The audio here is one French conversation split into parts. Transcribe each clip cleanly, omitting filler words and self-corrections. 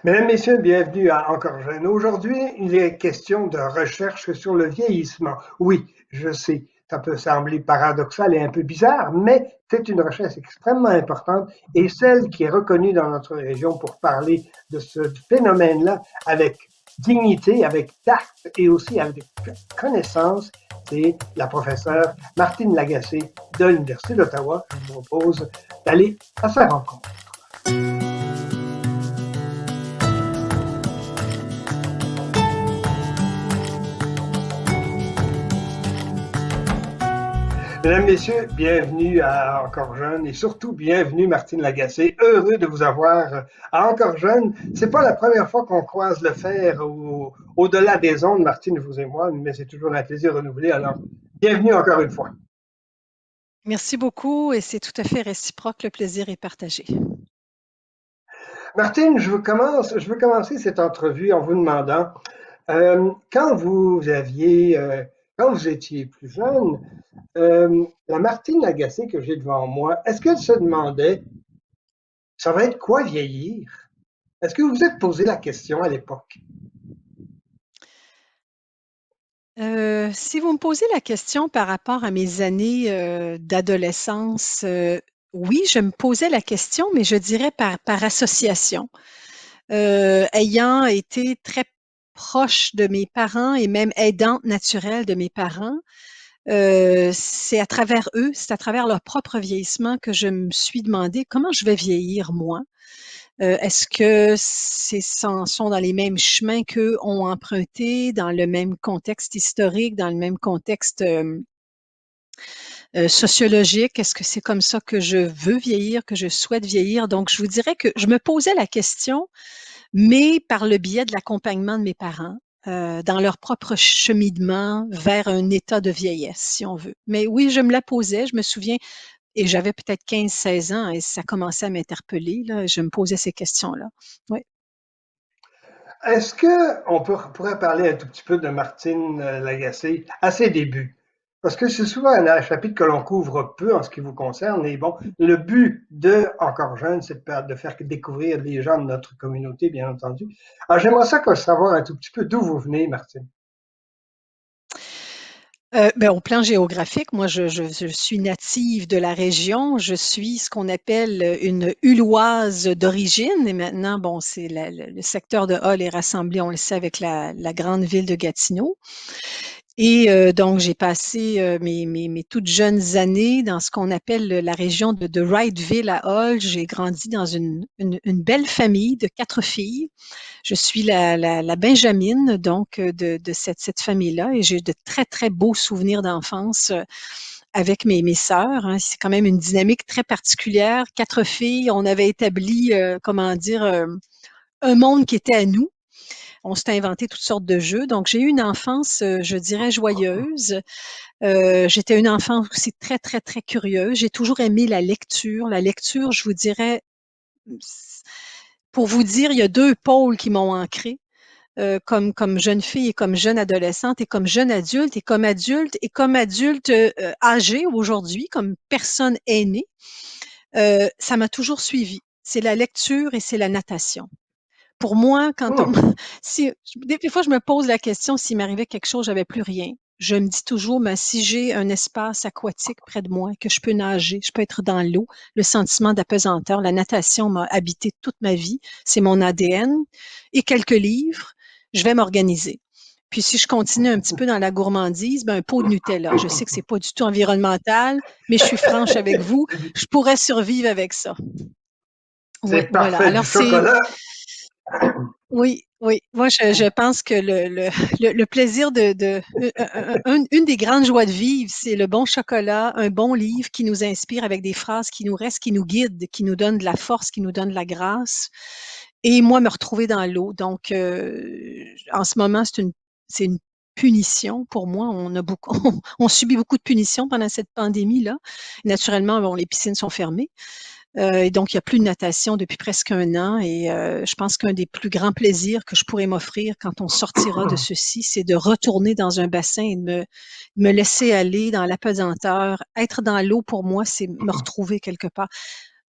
Mesdames, Messieurs, bienvenue à Encore Jeune. Aujourd'hui, il est question de recherche sur le vieillissement. Oui, je sais, ça peut sembler paradoxal et un peu bizarre, mais c'est une recherche extrêmement importante et celle qui est reconnue dans notre région pour parler de ce phénomène-là avec dignité, avec tact et aussi avec connaissance, c'est la professeure Martine Lagacé de l'Université d'Ottawa. Je vous propose d'aller à sa rencontre. Mesdames, Messieurs, bienvenue à Encore Jeune et surtout bienvenue Martine Lagacé. Heureux de vous avoir à Encore Jeune. C'est pas la première fois qu'on croise le fer au-delà des ondes, Martine, vous et moi, mais c'est toujours un plaisir renouvelé. Alors, bienvenue encore une fois. Merci beaucoup et c'est tout à fait réciproque, le plaisir est partagé. Martine, je veux commencer cette entrevue en vous demandant, quand quand vous étiez plus jeune, la Martine Lagacé que j'ai devant moi, est-ce qu'elle se demandait, ça va être quoi vieillir? Est-ce que vous vous êtes posé la question à l'époque? Si vous me posez la question par rapport à mes années d'adolescence, oui, je me posais la question, mais je dirais par association. Ayant été très proche de mes parents et même aidante naturelle de mes parents, c'est à travers eux, c'est à travers leur propre vieillissement que je me suis demandé comment je vais vieillir moi. Est-ce que sont dans les mêmes chemins qu'eux ont emprunté, dans le même contexte historique, dans le même contexte sociologique? Est-ce que c'est comme ça que je veux vieillir, que je souhaite vieillir? Donc, je vous dirais que je me posais la question, mais par le biais de l'accompagnement de mes parents, dans leur propre cheminement vers un état de vieillesse, si on veut. Mais oui, je me la posais, je me souviens, et j'avais peut-être 15, 16 ans et ça commençait à m'interpeller, là, je me posais ces questions-là. Oui. Est-ce pourrait parler un tout petit peu de Martine Lagacé à ses débuts? Parce que c'est souvent un chapitre que l'on couvre peu en ce qui vous concerne. Et bon, le but de Encore Jeune, c'est de faire découvrir les gens de notre communauté, bien entendu. Alors, j'aimerais savoir un tout petit peu d'où vous venez, Martine. Ben, au plan géographique, moi, je suis native de la région. Je suis ce qu'on appelle une Hulloise d'origine. Et maintenant, bon, c'est le secteur de Hull est rassemblé, on le sait, avec la grande ville de Gatineau. Et donc, j'ai passé mes toutes jeunes années dans ce qu'on appelle la région de Wrightsville à Hull. J'ai grandi dans une belle famille de 4 filles. Je suis la Benjamine, donc, de cette famille-là, et j'ai de très, très beaux souvenirs d'enfance avec mes sœurs, hein. C'est quand même une dynamique très particulière. 4 filles, on avait établi, comment dire, un monde qui était à nous. On s'est inventé toutes sortes de jeux. Donc, j'ai eu une enfance, je dirais, joyeuse. J'étais une enfant aussi très, très, très curieuse. J'ai toujours aimé la lecture. La lecture, je vous dirais, pour vous dire, il y a 2 pôles qui m'ont ancrée. Comme jeune fille et comme jeune adolescente et comme jeune adulte et comme adulte âgée aujourd'hui, comme personne aînée, ça m'a toujours suivi. C'est la lecture et c'est la natation. Pour moi, Hmm. si, des fois, je me pose la question s'il m'arrivait quelque chose, j'avais plus rien. Je me dis toujours, mais si j'ai un espace aquatique près de moi, que je peux nager, je peux être dans l'eau, le sentiment d'apesanteur, la natation m'a habité toute ma vie, c'est mon ADN, et quelques livres, je vais m'organiser. Puis si je continue un petit peu dans la gourmandise, ben un pot de Nutella. Je sais que c'est pas du tout environnemental, mais je suis franche avec vous, je pourrais survivre avec ça. Oui, C'est voilà. parfait, du Alors c'est chocolat. oui, oui. Moi, je pense que le plaisir une des grandes joies de vivre, c'est le bon chocolat, un bon livre qui nous inspire avec des phrases qui nous restent, qui nous guident, qui nous donnent de la force, qui nous donnent de la grâce. Et moi, me retrouver dans l'eau. Donc, en ce moment, c'est une punition pour moi. On a beaucoup, on subit beaucoup de punitions pendant cette pandémie-là. Naturellement, bon, les piscines sont fermées. Et donc, il n'y a plus de natation depuis presque un an. Et je pense qu'un des plus grands plaisirs que je pourrais m'offrir quand on sortira de ceci, c'est de retourner dans un bassin et de me laisser aller dans l'apesanteur. Être dans l'eau, pour moi, c'est me retrouver quelque part.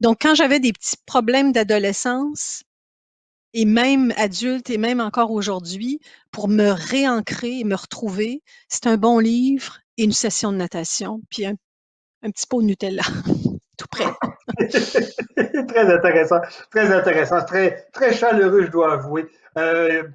Donc, quand j'avais des petits problèmes d'adolescence, et même adulte et même encore aujourd'hui, pour me réancrer et me retrouver, c'est un bon livre et une session de natation, puis un petit pot de Nutella, tout prêt. Très intéressant, très intéressant, très, très chaleureux, je dois avouer.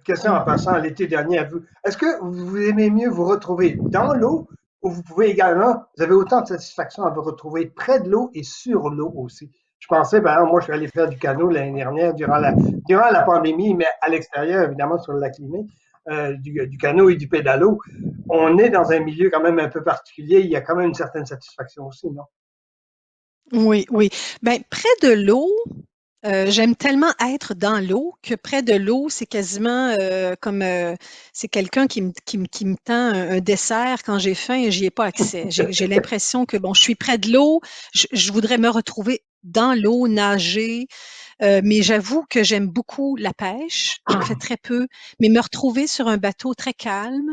Question en passant, l'été dernier, à vous, est-ce que vous aimez mieux vous retrouver dans l'eau ou vous pouvez également, vous avez autant de satisfaction à vous retrouver près de l'eau et sur l'eau aussi? Je pensais, par exemple, moi, je suis allé faire du canot l'année dernière durant la pandémie, mais à l'extérieur, évidemment, sur le lac Limay, du canot et du pédalo. On est dans un milieu quand même un peu particulier. Il y a quand même une certaine satisfaction aussi, non? Oui, oui. Ben, près de l'eau, j'aime tellement être dans l'eau que près de l'eau, c'est quasiment comme c'est quelqu'un qui me tend un dessert quand j'ai faim et j'y ai pas accès. J'ai l'impression que bon, je suis près de l'eau, je voudrais me retrouver dans l'eau, nager, mais j'avoue que j'aime beaucoup la pêche. J'en fais très peu, mais me retrouver sur un bateau très calme,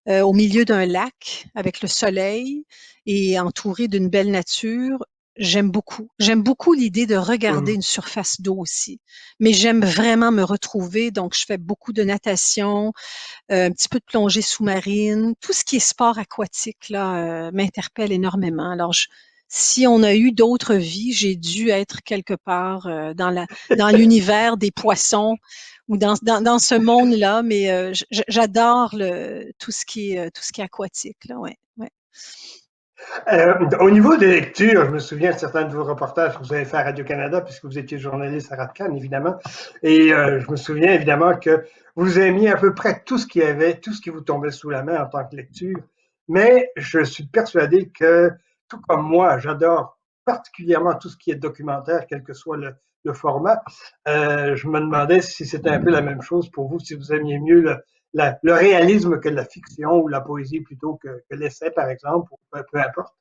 au milieu d'un lac avec le soleil et entouré d'une belle nature. J'aime beaucoup. J'aime beaucoup l'idée de regarder Hum, une surface d'eau aussi. Mais j'aime vraiment me retrouver. Donc, je fais beaucoup de natation, un petit peu de plongée sous-marine. Tout ce qui est sport aquatique, là, m'interpelle énormément. Alors, si on a eu d'autres vies, j'ai dû être quelque part dans l'univers des poissons ou dans ce monde-là, mais j'adore tout ce qui est aquatique, là, ouais, ouais. Au niveau des lectures, je me souviens de certains de vos reportages que vous avez fait à Radio-Canada, puisque vous étiez journaliste à Radio-Can, évidemment. Et je me souviens évidemment que vous aimiez à peu près tout ce qu'il y avait, tout ce qui vous tombait sous la main en tant que lecture. Mais je suis persuadé que, tout comme moi, j'adore particulièrement tout ce qui est documentaire, quel que soit le format. Je me demandais si c'était un peu la même chose pour vous, si vous aimiez mieux le réalisme que la fiction ou la poésie plutôt que l'essai, par exemple, ou peu importe.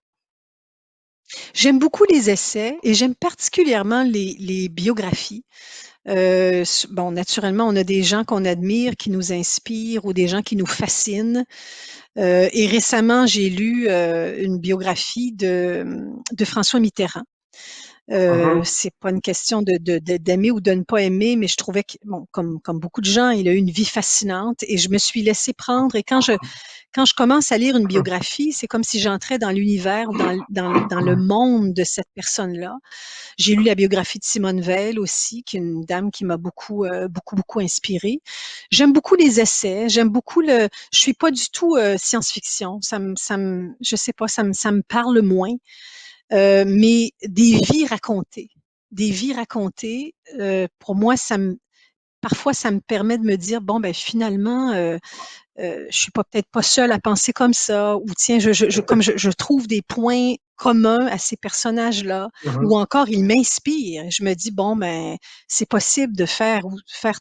J'aime beaucoup les essais et j'aime particulièrement les biographies. Bon, naturellement, on a des gens qu'on admire, qui nous inspirent ou des gens qui nous fascinent. Et récemment, j'ai lu une biographie de François Mitterrand. Mhm, C'est pas une question d'aimer ou de ne pas aimer, mais je trouvais que, bon, comme beaucoup de gens, il a eu une vie fascinante et je me suis laissée prendre. Et quand je commence à lire une biographie, c'est comme si j'entrais dans l'univers ou dans le monde de cette personne-là. J'ai lu la biographie de Simone Veil aussi, qui est une dame qui m'a beaucoup inspirée. J'aime beaucoup les essais. J'aime beaucoup je suis pas du tout science-fiction. Je sais pas, ça me parle moins. Mais des vies racontées, pour moi, parfois, ça me permet de me dire, bon, ben finalement, je suis peut-être pas seule à penser comme ça, ou tiens, comme je trouve des points communs à ces personnages-là, ou mhm. encore ils m'inspirent. Je me dis, bon, ben, c'est possible de faire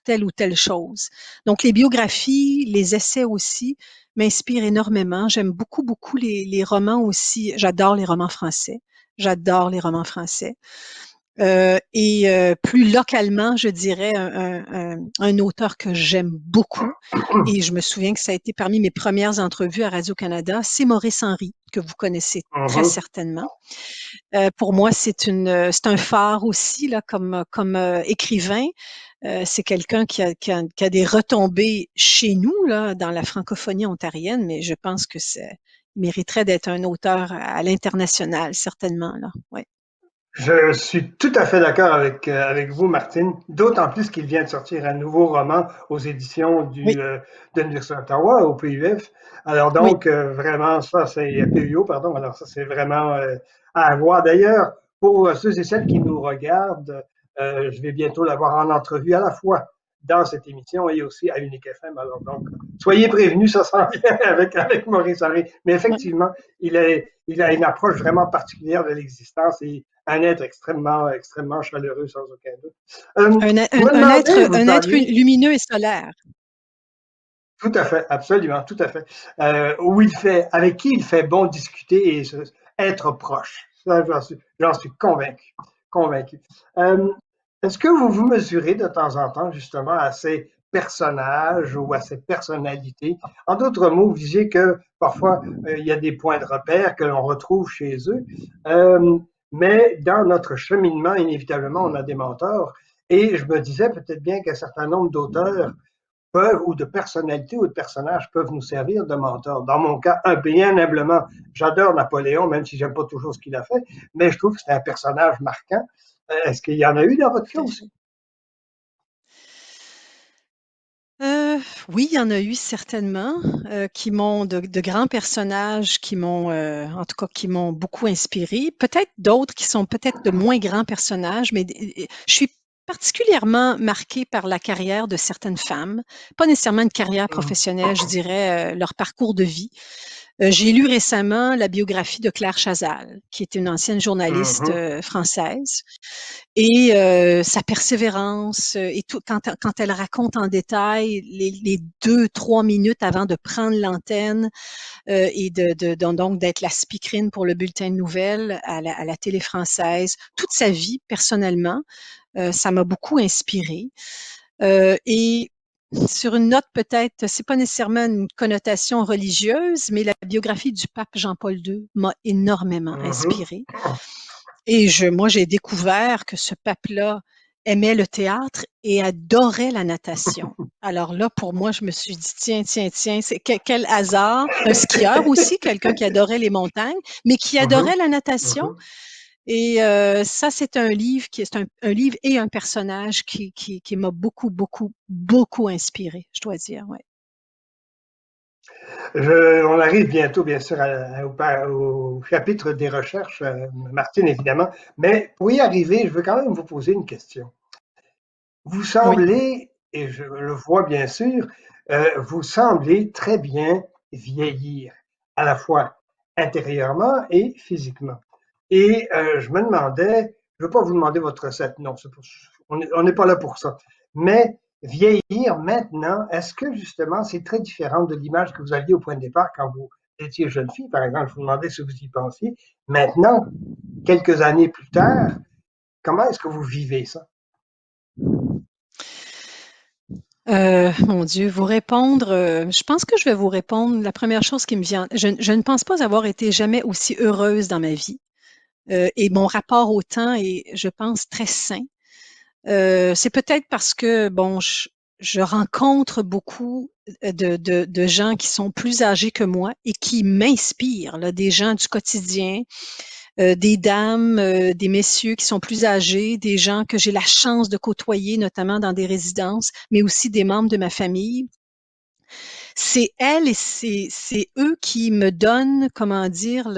telle ou telle chose. Donc, les biographies, les essais aussi m'inspirent énormément. J'aime beaucoup les romans aussi. J'adore les romans français. J'adore les romans français. Plus localement, je dirais un auteur que j'aime beaucoup, et je me souviens que ça a été parmi mes premières entrevues à Radio-Canada, c'est Maurice Henry, que vous connaissez très Mhm. certainement. Pour moi, c'est un phare aussi là, comme écrivain. C'est quelqu'un qui a des retombées chez nous, là, dans la francophonie ontarienne, mais je pense que il mériterait d'être un auteur à l'international, certainement, là. Ouais. Je suis tout à fait d'accord avec vous, Martine, d'autant plus qu'il vient de sortir un nouveau roman aux éditions Oui, de l'Université d'Ottawa, au PUF. Alors oui. donc, vraiment, ça, c'est PUO, pardon. Alors ça, c'est vraiment à avoir. D'ailleurs, pour ceux et celles qui nous regardent, je vais bientôt l'avoir en entrevue à la fois dans cette émission et aussi à Unique FM. Alors donc, soyez prévenus, ça s'en vient avec Maurice Henry. Mais Ouais. effectivement, il a une approche vraiment particulière de l'existence et un être extrêmement chaleureux, sans aucun doute. Je me demandais, vous Un être parliez, lumineux et solaire. tout à fait, absolument, tout à fait, où il fait, avec qui il fait bon discuter et être proche. Ça, j'en suis convaincu, convaincu. Euh, Est-ce que vous vous mesurez de temps en temps justement à ces personnages ou à ces personnalités? En d'autres mots, vous disiez que parfois il y a des points de repère que l'on retrouve chez eux, euh, mais dans notre cheminement, inévitablement, on a des mentors. Et je me disais peut-être bien qu'un certain nombre d'auteurs peuvent, ou de personnalités ou de personnages peuvent nous servir de mentors. Dans mon cas, bien humblement, j'adore Napoléon, même si j'aime pas toujours ce qu'il a fait, mais je trouve que c'est un personnage marquant. Est-ce qu'il y en a eu dans votre cas Tout à aussi? fait. Euh, oui, il y en a eu certainement qui m'ont de grands personnages qui m'ont, en tout cas, qui m'ont beaucoup inspiré. Peut-être d'autres qui sont peut-être de moins grands personnages, mais je suis particulièrement marquée par la carrière de certaines femmes, pas nécessairement une carrière professionnelle, je dirais leur parcours de vie. J'ai lu récemment la biographie de Claire Chazal, qui était une ancienne journaliste Mhm. française. Et sa persévérance et tout, quand elle raconte en détail les 2, 3 minutes avant de prendre l'antenne et donc d'être la speakerine pour le bulletin de nouvelles à la télé française, toute sa vie personnellement, ça m'a beaucoup inspirée. Et sur une note peut-être, c'est pas nécessairement une connotation religieuse, mais la biographie du pape Jean-Paul II m'a énormément Mhm. inspirée. Et moi, j'ai découvert que ce pape-là aimait le théâtre et adorait la natation. Alors là, pour moi, je me suis dit, tiens, tiens, tiens, quel hasard. Un skieur aussi, quelqu'un qui adorait les montagnes, mais qui adorait Mhm. la natation. Mhm. Et ça, c'est un livre qui est un livre et un personnage qui m'a beaucoup, beaucoup, beaucoup inspiré, je dois dire. Ouais. On arrive bientôt, bien sûr, au chapitre des recherches, Martine, évidemment. Mais pour y arriver, je veux quand même vous poser une question. Vous Oui. semblez, et je le vois bien sûr, vous semblez très bien vieillir, à la fois intérieurement et physiquement. Et je me demandais, je ne veux pas vous demander votre recette, non, on n'est pas là pour ça. Mais vieillir maintenant, est-ce que justement c'est très différent de l'image que vous aviez au point de départ quand vous étiez jeune fille, par exemple, je vous demandais si vous y pensiez. Maintenant, quelques années plus tard, comment est-ce que vous vivez ça? Mon Dieu, vous répondre, je pense que je vais vous répondre. La première chose qui me vient, je ne pense pas avoir été jamais aussi heureuse dans ma vie. Et mon rapport au temps est, je pense, très sain. C'est peut-être parce que, bon, je rencontre beaucoup de gens qui sont plus âgés que moi et qui m'inspirent, là, des gens du quotidien, des dames, des messieurs qui sont plus âgés, des gens que j'ai la chance de côtoyer, notamment dans des résidences, mais aussi des membres de ma famille. C'est elles et c'est eux qui me donnent, comment dire,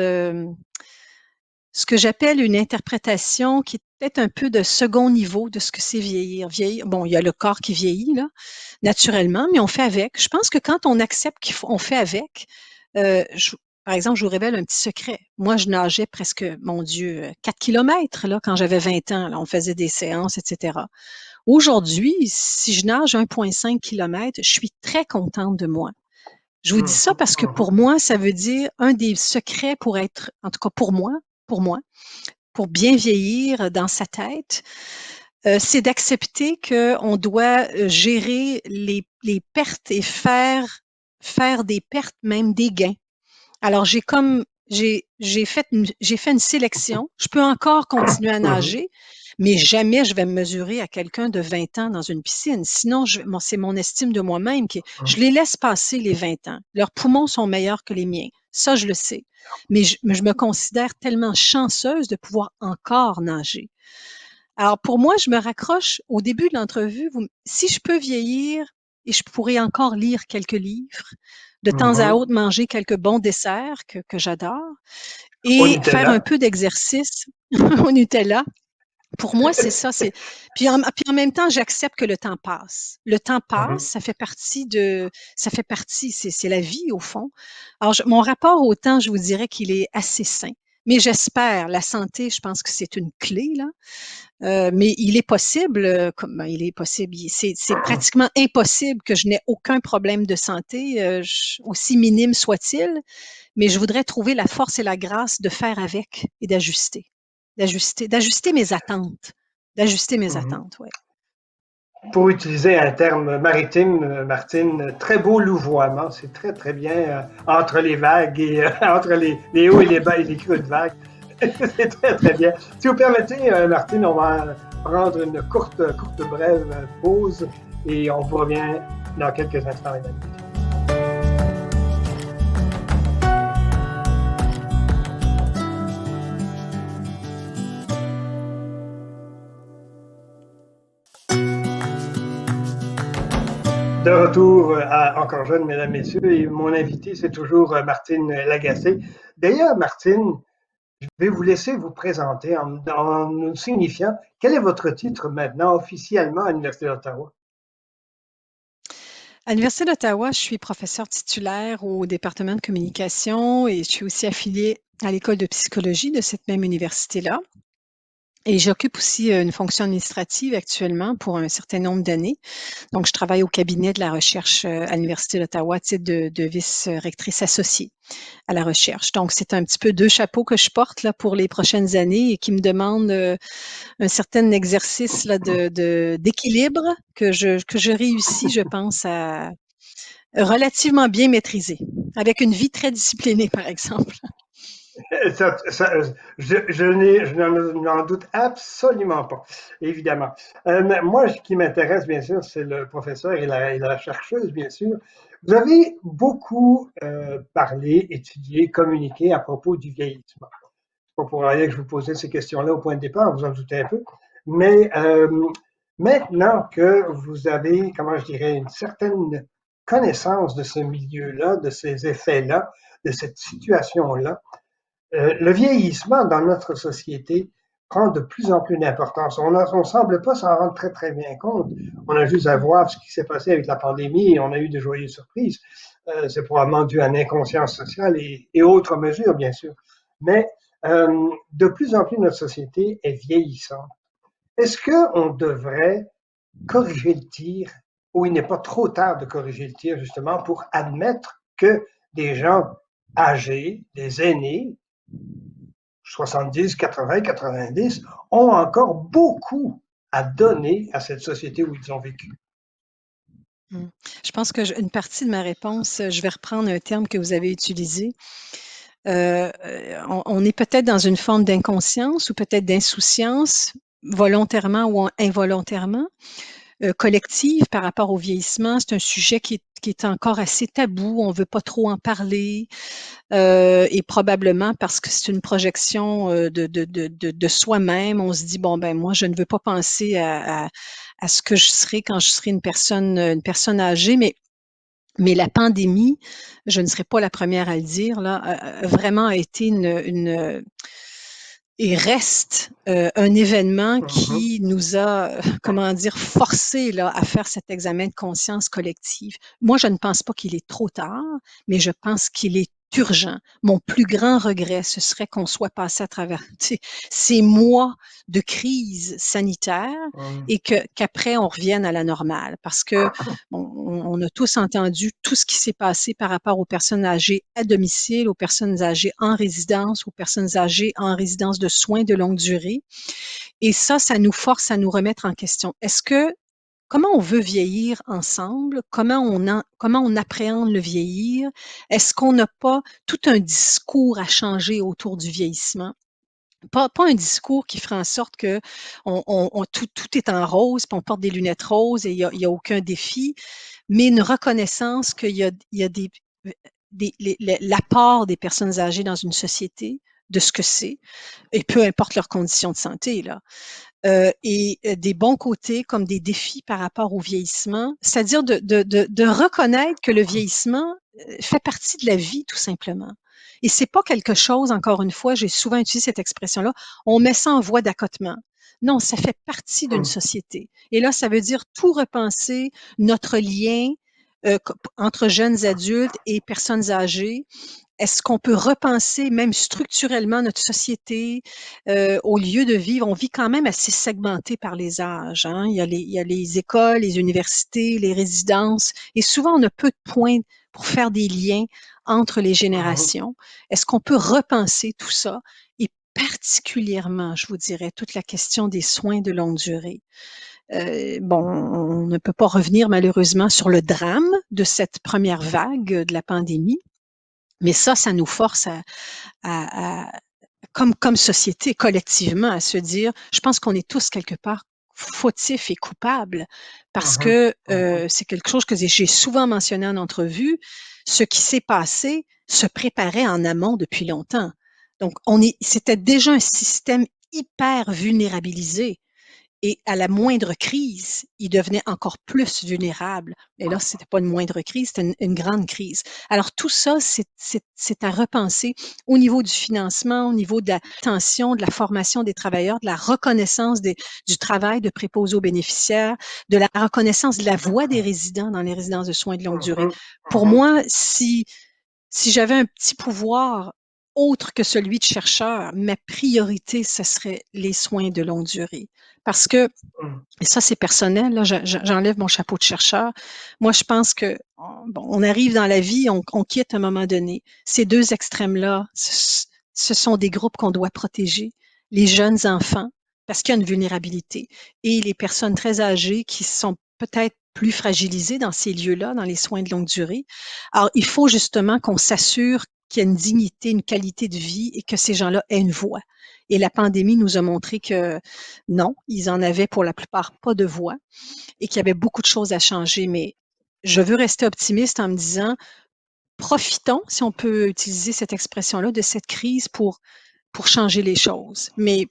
ce que j'appelle une interprétation qui est peut-être un peu de second niveau de ce que c'est vieillir. Vieillir, bon, il y a le corps qui vieillit, là, naturellement, mais on fait avec. Je pense que quand on accepte qu'on fait avec, par exemple, je vous révèle un petit secret. Moi, je nageais presque, mon Dieu, 4 kilomètres là, quand j'avais 20 ans. Là, on faisait des séances, etc. Aujourd'hui, si je nage 1,5 km, je suis très contente de moi. Je vous dis ça Mhm, parce que pour mhm. moi, ça veut dire un des secrets pour être, en tout cas pour moi, pour bien vieillir dans sa tête, c'est d'accepter qu'on doit gérer les pertes et faire des pertes, même des gains. Alors, j'ai fait une sélection. Je peux encore continuer à Mhm. nager, mais jamais je vais me mesurer à quelqu'un de 20 ans dans une piscine. Sinon, c'est mon estime de moi-même qui, je les laisse passer les 20 ans. Leurs poumons sont meilleurs que les miens. Ça, je le sais. Mais je me considère tellement chanceuse de pouvoir encore nager. Alors, pour moi, je me raccroche au début de l'entrevue. Si je peux vieillir et je pourrais encore lire quelques livres, de temps à Mhm. autre manger quelques bons desserts que j'adore Au et faire Nutella. un peu d'exercice au Nutella. Pour moi, c'est ça. Puis en même temps, j'accepte que le temps passe. Le temps passe, Mhm. ça fait partie, c'est la vie au fond. Alors, mon rapport au temps, je vous dirais qu'il est assez sain. Mais j'espère, la santé, je pense que c'est une clé, là. Mais il est possible, il est possible, c'est pratiquement impossible que je n'ai aucun problème de santé, aussi minime soit-il, mais je voudrais trouver la force et la grâce de faire avec et d'ajuster mes attentes, d'ajuster mes Mhm. attentes, ouais. Pour utiliser un terme maritime, Martine, très beau louvoiement. C'est très, très bien entre les vagues et entre les hauts et les bas et les creux de vagues. C'est très, très bien. Si vous permettez, Martine, on va prendre une courte brève pause et on vous revient dans quelques instants, mesdames. De retour à Encore jeune, mesdames, messieurs, et mon invité, c'est toujours Martine Lagacé. D'ailleurs, Martine, je vais vous laisser vous présenter en nous signifiant quel est votre titre maintenant officiellement à l'Université d'Ottawa. À l'Université d'Ottawa, je suis professeure titulaire au département de communication et je suis aussi affiliée à l'école de psychologie de cette même université-là. Et j'occupe aussi une fonction administrative actuellement pour un certain nombre d'années. Donc, je travaille au cabinet de la recherche à l'Université d'Ottawa, à titre de vice-rectrice associée à la recherche. Donc, c'est un petit peu deux chapeaux que je porte là pour les prochaines années et qui me demandent un certain exercice là d'équilibre que je réussis, je pense, à relativement bien maîtriser, avec une vie très disciplinée, par exemple. Je n'en doute absolument pas, évidemment. Moi, ce qui m'intéresse, bien sûr, c'est le professeur et la chercheuse, bien sûr. Vous avez beaucoup parlé, étudié, communiqué à propos du vieillissement. C'est pas pour rien que je vous posais ces questions-là au point de départ, vous en doutez un peu. Mais maintenant que vous avez, comment je dirais, une certaine connaissance de ce milieu-là, de ces effets-là, de cette situation-là, le vieillissement dans notre société prend de plus en plus d'importance. On ne semble pas s'en rendre très, très bien compte. On a juste à voir ce qui s'est passé avec la pandémie et on a eu de joyeuses surprises. C'est probablement dû à l'inconscience sociale et autres mesures, bien sûr. Mais de plus en plus, notre société est vieillissante. Est-ce qu'on devrait corriger le tir ou il n'est pas trop tard de corriger le tir, justement, pour admettre que des gens âgés, des aînés, 70, 80, 90, ont encore beaucoup à donner à cette société où ils ont vécu. Je pense que une partie de ma réponse, je vais reprendre un terme que vous avez utilisé. On est peut-être dans une forme d'inconscience ou peut-être d'insouciance, volontairement ou involontairement, collective par rapport au vieillissement. C'est un sujet qui est encore assez tabou. On veut pas trop en parler. Et probablement parce que c'est une projection de soi-même. On se dit, bon, ben moi, je ne veux pas penser à ce que je serai quand je serai une personne âgée, mais la pandémie, je ne serai pas la première à le dire, là, vraiment a été et reste un événement Mhm. qui nous a, comment dire, forcé là, à faire cet examen de conscience collective. Moi, je ne pense pas qu'il est trop tard, mais je pense qu'il est urgent. Mon plus grand regret, ce serait qu'on soit passé à travers ces mois de crise sanitaire Mhm. et qu'après on revienne à la normale. Parce que on a tous entendu tout ce qui s'est passé par rapport aux personnes âgées à domicile, aux personnes âgées en résidence, aux personnes âgées en résidence de soins de longue durée. Et ça nous force à nous remettre en question. Comment on veut vieillir ensemble? Comment on appréhende le vieillir? Est-ce qu'on n'a pas tout un discours à changer autour du vieillissement? Pas un discours qui ferait en sorte que tout est en rose, puis on porte des lunettes roses et il y a aucun défi, mais une reconnaissance il y a l'apport des personnes âgées dans une société, de ce que c'est, et peu importe leurs conditions de santé, là. Et des bons côtés comme des défis par rapport au vieillissement, c'est-à-dire de reconnaître que le vieillissement fait partie de la vie, tout simplement. Et c'est pas quelque chose, encore une fois, j'ai souvent utilisé cette expression-là, on met ça en voie d'accotement. Non, ça fait partie d'une Mhm. société. Et là, ça veut dire tout repenser, notre lien entre jeunes adultes et personnes âgées. Est-ce qu'on peut repenser même structurellement notre société au lieu de vivre? On vit quand même assez segmenté par les âges. Hein? Il y a les écoles, les universités, les résidences, et souvent on a peu de points pour faire des liens entre les Mhm. générations. Est-ce qu'on peut repenser tout ça? Et particulièrement, je vous dirais, toute la question des soins de longue durée. Bon, on ne peut pas revenir malheureusement sur le drame de cette première vague de la pandémie, mais ça nous force à comme société, collectivement, à se dire, je pense qu'on est tous quelque part fautifs et coupables parce Mhm, que mhm, c'est quelque chose que j'ai souvent mentionné en entrevue. Ce qui s'est passé se préparait en amont depuis longtemps. Donc, c'était déjà un système hyper vulnérabilisé. Et à la moindre crise, ils devenaient encore plus vulnérables. Et là, c'était pas une moindre crise, c'était une grande crise. Alors tout ça, c'est à repenser au niveau du financement, au niveau de l'attention, de la formation des travailleurs, de la reconnaissance du travail de préposés aux bénéficiaires, de la reconnaissance de la voix des résidents dans les résidences de soins de longue durée. mhm, Pour mhm, moi, si j'avais un petit pouvoir autre que celui de chercheur, ma priorité, ce serait les soins de longue durée. Parce que mhm. et ça, c'est personnel, là, j'enlève mon chapeau de chercheur. Moi, je pense que bon, on arrive dans la vie, on quitte à un moment donné. Ces deux extrêmes-là, ce sont des groupes qu'on doit protéger. Les jeunes enfants, parce qu'il y a une vulnérabilité, et les personnes très âgées qui sont peut-être plus fragilisées dans ces lieux-là, dans les soins de longue durée. Alors, il faut justement qu'on s'assure qu'il y a une dignité, une qualité de vie et que ces gens-là aient une voix. Et la pandémie nous a montré que non, ils en avaient pour la plupart pas de voix et qu'il y avait beaucoup de choses à changer. Mais je veux rester optimiste en me disant, profitons, si on peut utiliser cette expression-là, de cette crise pour changer les choses. Mais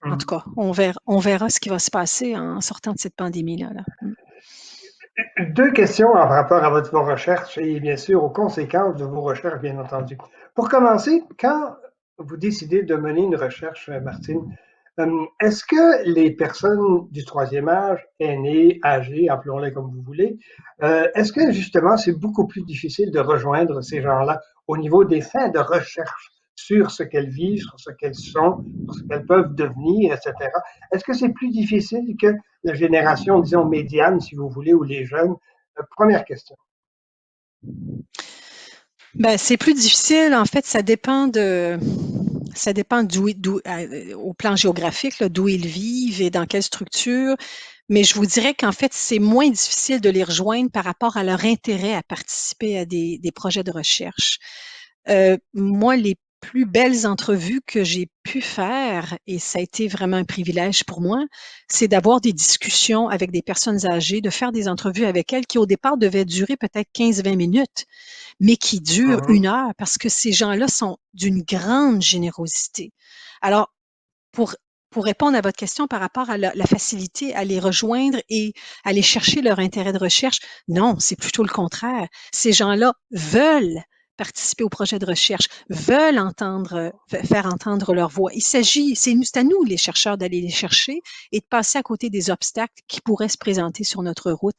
en tout cas, on verra ce qui va se passer en sortant de cette pandémie-là. Là. Mm. Deux questions en rapport à vos recherches et bien sûr aux conséquences de vos recherches, bien entendu. Pour commencer, quand vous décidez de mener une recherche, Martine, est-ce que les personnes du troisième âge, aînées, âgées, appelons-les comme vous voulez, est-ce que justement c'est beaucoup plus difficile de rejoindre ces gens-là au niveau des fins de recherche sur ce qu'elles vivent, sur ce qu'elles sont, sur ce qu'elles peuvent devenir, etc. Est-ce que c'est plus difficile que la génération, disons, médiane, si vous voulez, ou les jeunes? Première question. Ben, c'est plus difficile. En fait, ça dépend au plan géographique, là, d'où ils vivent et dans quelle structure. Mais je vous dirais qu'en fait, c'est moins difficile de les rejoindre par rapport à leur intérêt à participer à des projets de recherche. Moi, les plus belles entrevues que j'ai pu faire, et ça a été vraiment un privilège pour moi, c'est d'avoir des discussions avec des personnes âgées, de faire des entrevues avec elles qui au départ devaient durer peut-être 15-20 minutes, mais qui durent Mhm. 1 heure parce que ces gens-là sont d'une grande générosité. Alors, pour, pour répondre à votre question par rapport à la facilité à les rejoindre et aller chercher leur intérêt de recherche, non, c'est plutôt le contraire. Ces gens-là veulent participer au projet de recherche, veulent faire entendre leur voix. C'est à nous, les chercheurs, d'aller les chercher et de passer à côté des obstacles qui pourraient se présenter sur notre route.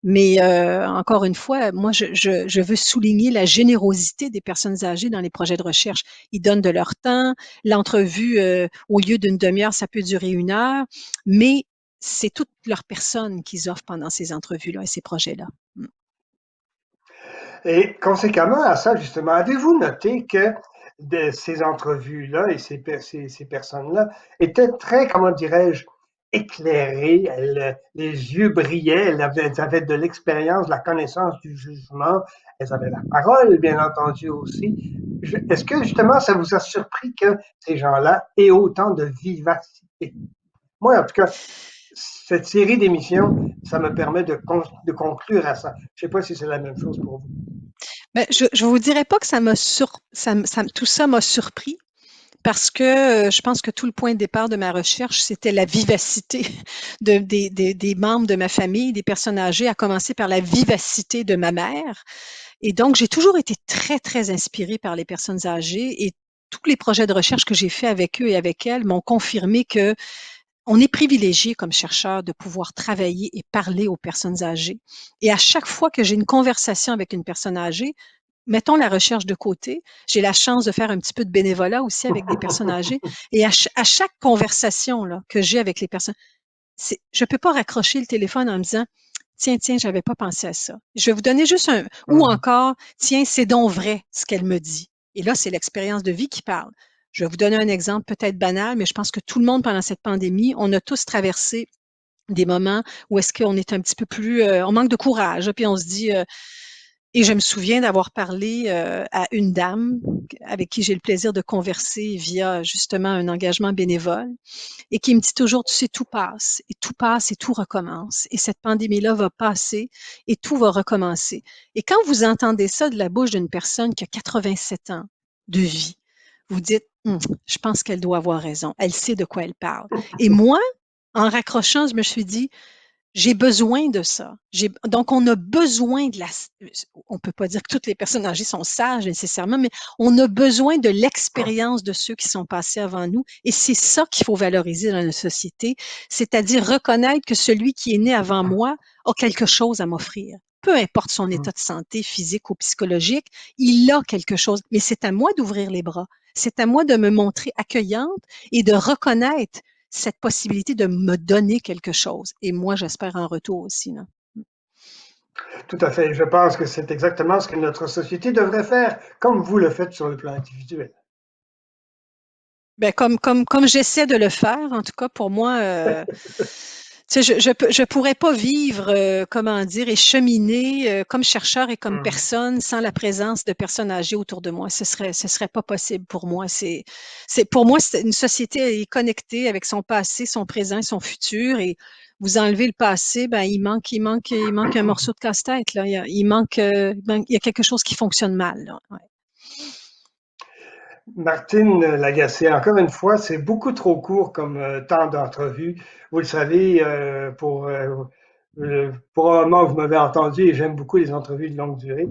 Mais encore une fois, moi, je veux souligner la générosité des personnes âgées dans les projets de recherche. Ils donnent de leur temps. L'entrevue, au lieu d'une demi-heure, ça peut durer 1 heure, mais c'est toute leur personne qu'ils offrent pendant ces entrevues-là et ces projets-là. Mm. Et conséquemment à ça, justement, avez-vous noté que ces entrevues-là et ces personnes-là étaient très, comment dirais-je, éclairées, les yeux brillaient, elles avaient de l'expérience, de la connaissance du jugement, elles avaient la parole, bien entendu aussi. Est-ce que justement ça vous a surpris que ces gens-là aient autant de vivacité? Moi, en tout cas, cette série d'émissions, ça me permet de conclure à ça. Je ne sais pas si c'est la même chose pour vous. Ben, je vous dirais pas que tout ça m'a surpris. Parce que je pense que tout le point de départ de ma recherche, c'était la vivacité des membres de ma famille, des personnes âgées, à commencer par la vivacité de ma mère. Et donc, j'ai toujours été très, très inspirée par les personnes âgées et tous les projets de recherche que j'ai faits avec eux et avec elles m'ont confirmé que on est privilégié comme chercheur de pouvoir travailler et parler aux personnes âgées. Et à chaque fois que j'ai une conversation avec une personne âgée, mettons la recherche de côté, j'ai la chance de faire un petit peu de bénévolat aussi avec des personnes âgées. Et à chaque conversation là, que j'ai avec les personnes, je peux pas raccrocher le téléphone en me disant, tiens, j'avais pas pensé à ça. Je vais vous donner juste ou Mmh. encore, tiens, c'est donc vrai ce qu'elle me dit. Et là, c'est l'expérience de vie qui parle. Je vais vous donner un exemple peut-être banal, mais je pense que tout le monde pendant cette pandémie, on a tous traversé des moments où est-ce qu'on est un petit peu plus, on manque de courage, puis on se dit, Et je me souviens d'avoir parlé à une dame avec qui j'ai le plaisir de converser via justement un engagement bénévole et qui me dit toujours, tu sais, tout passe et tout recommence. Et cette pandémie-là va passer et tout va recommencer. Et quand vous entendez ça de la bouche d'une personne qui a 87 ans de vie, vous dites, je pense qu'elle doit avoir raison. Elle sait de quoi elle parle. Et moi, en raccrochant, je me suis dit, j'ai besoin de ça. Donc, on a besoin de la. On peut pas dire que toutes les personnes âgées sont sages nécessairement, mais on a besoin de l'expérience de ceux qui sont passés avant nous. Et c'est ça qu'il faut valoriser dans notre société, c'est-à-dire reconnaître que celui qui est né avant moi a quelque chose à m'offrir. Peu importe son état de santé physique ou psychologique, il a quelque chose. Mais c'est à moi d'ouvrir les bras. C'est à moi de me montrer accueillante et de reconnaître cette possibilité de me donner quelque chose. Et moi, j'espère en retour aussi, là. Tout à fait. Je pense que c'est exactement ce que notre société devrait faire, comme vous le faites sur le plan individuel. Ben, comme j'essaie de le faire, en tout cas, pour moi, tu sais, je pourrais pas vivre, comment dire, et cheminer comme chercheur et comme personne sans la présence de personnes âgées autour de moi. Ce serait pas possible pour moi. Pour moi, c'est une société est connectée avec son passé, son présent et son futur. Et vous enlevez le passé, ben il manque un morceau de casse-tête là. Il y a quelque chose qui fonctionne mal là. Ouais. Martine Lagacé, encore une fois, c'est beaucoup trop court comme temps d'entrevue. Vous le savez, probablement vous m'avez entendu et j'aime beaucoup les entrevues de longue durée.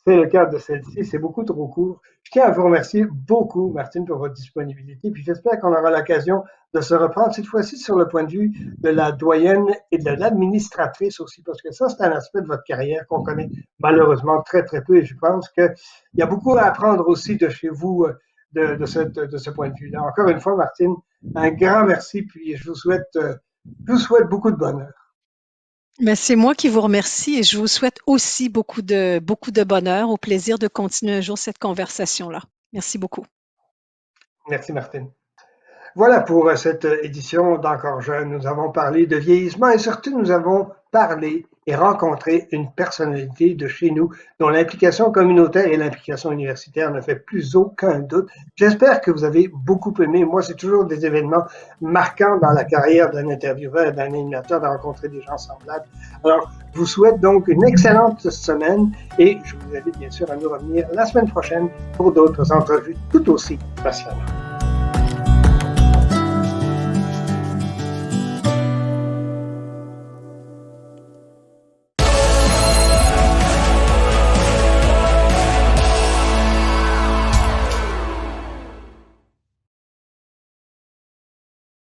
C'est le cas de celle-ci, c'est beaucoup trop court. Je tiens à vous remercier beaucoup, Martine, pour votre disponibilité. Puis j'espère qu'on aura l'occasion de se reprendre cette fois-ci sur le point de vue de la doyenne et de l'administratrice aussi, parce que ça, c'est un aspect de votre carrière qu'on connaît malheureusement très, très peu. Et je pense qu'il y a beaucoup à apprendre aussi de chez vous de ce point de vue-là. Encore une fois, Martine, un grand merci, puis je vous souhaite beaucoup de bonheur. Ben, c'est moi qui vous remercie et je vous souhaite aussi beaucoup de bonheur, au plaisir de continuer un jour cette conversation-là. Merci beaucoup. Merci, Martine. Voilà pour cette édition d'Encore Jeune. Nous avons parlé de vieillissement et surtout nous avons parlé et rencontré une personnalité de chez nous dont l'implication communautaire et l'implication universitaire ne fait plus aucun doute. J'espère que vous avez beaucoup aimé. Moi, c'est toujours des événements marquants dans la carrière d'un intervieweur et d'un animateur de rencontrer des gens semblables. Alors, je vous souhaite donc une excellente semaine et je vous invite bien sûr à nous revenir la semaine prochaine pour d'autres entrevues tout aussi passionnantes.